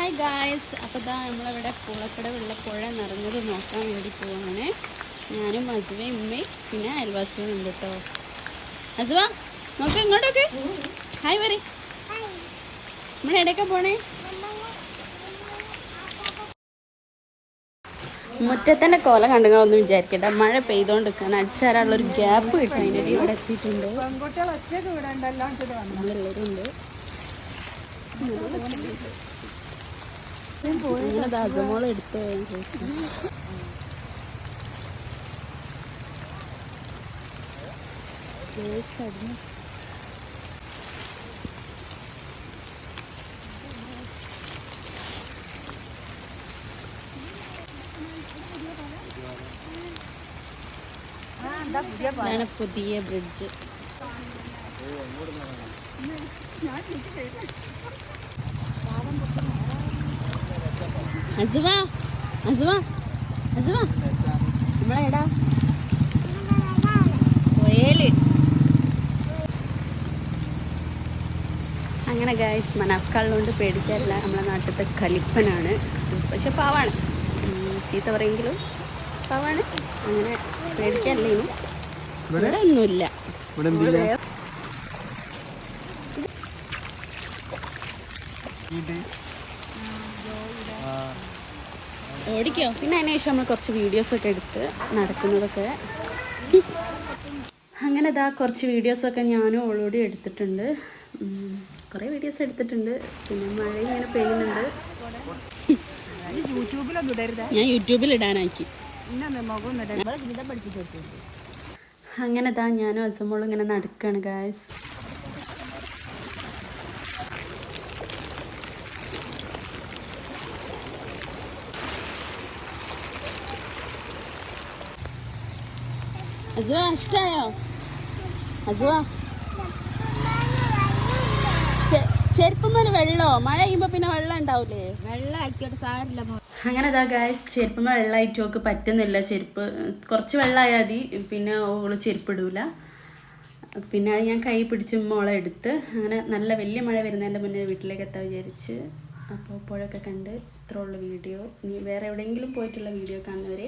Hi guys, അപ്പോൾ ഇതാ നമ്മളിവിടെ പൂളക്കട വെള്ളപ്പുഴ നിറഞ്ഞത് നോക്കാൻ വേണ്ടി പോവാണ്. ഞാനും അസുവയും ഉമ്മയും പിന്നെ അയൽവാസിയും ഉണ്ട് കേട്ടോ. അസുവ നോക്ക് ഇങ്ങോട്ടൊക്കെ ഹായ് വരെ. നമ്മൾ എവിടെയൊക്കെ പോണേ? മുറ്റത്തിൻ്റെ കോല കണ്ടുകളൊന്നും വിചാരിക്കട്ടെ, മഴ പെയ്തുകൊണ്ടിരിക്കുകയാണ്. അടിച്ചാരാനുള്ളൊരു ഗ്യാപ്പ് കിട്ടും. അതിൻ്റെ ഇവിടെ എത്തിയിട്ടുണ്ട്. നമ്മളെല്ലാവരും ഉണ്ട്. അങ്ങനെ ദാസമോൾ എടുത്ത് ഇതാണ് പുതിയ ബ്രിഡ്ജ്. അസുവ അസുവ അസുവ നമ്മളെടാ പോയേല്. അങ്ങനെ ഗായ്സ്, മണക്കാളുകൊണ്ട് പേടിക്കാറില്ല. നമ്മളെ നാട്ടിലത്തെ കലിപ്പനാണ്, പക്ഷെ പാവാണ്. ചീത്ത പറയെങ്കിലും പാവാണ്. അങ്ങനെ പേടിക്കാറില്ലേനും ഇവിടെ ഒന്നുമില്ല. ഓടിക്കോ. പിന്നെ അതിന് ശേഷം നമ്മൾ കുറച്ച് വീഡിയോസൊക്കെ എടുത്ത് നടക്കുന്നതൊക്കെ. അങ്ങനെ ഇതാ കുറച്ച് വീഡിയോസൊക്കെ ഞാനും ഓളോടി എടുത്തിട്ടുണ്ട്. കുറേ വീഡിയോസ് എടുത്തിട്ടുണ്ട്. പിന്നെ മഴ ഇങ്ങനെ പെയ്യുന്നുണ്ട്. ഞാൻ യൂട്യൂബിൽ ഇടാനാക്കി. അങ്ങനെ ഇതാ ഞാനും അസമോളും ഇങ്ങനെ നടക്കുകയാണ് ഗായ്സ്. അസുവ ഇഷ്ടായോ? അസുവ ചെരുപ്പമ്മന് വെള്ളോ? മഴ പെയ്യുമ്പോ പിന്നെ വെള്ളം ഉണ്ടാവൂലേ? വെള്ളം ആക്കിയോട്ട് സാരില്ല. അങ്ങനെ ഇതാ ഗായ്സ്, ചെരുപ്പമ്മ വെള്ളമായിട്ട് ഓക്ക് പറ്റുന്നില്ല. ചെരുപ്പ് കുറച്ച് വെള്ളമായാൽ മതി, പിന്നെ ഓള് ചെരുപ്പ് ഇടൂല. പിന്നെ അത് ഞാൻ കൈ പിടിച്ച് മോളെ എടുത്ത് അങ്ങനെ നല്ല വലിയ മഴ വരുന്നതിൻ്റെ മുന്നേ വീട്ടിലേക്ക് എത്താൻ വിചാരിച്ച്. അപ്പോൾ പുഴയൊക്കെ കണ്ട് ഇത്രയുള്ള വീഡിയോ. ഇനി വേറെ എവിടെയെങ്കിലും പോയിട്ടുള്ള വീഡിയോ കാണുന്നവരെ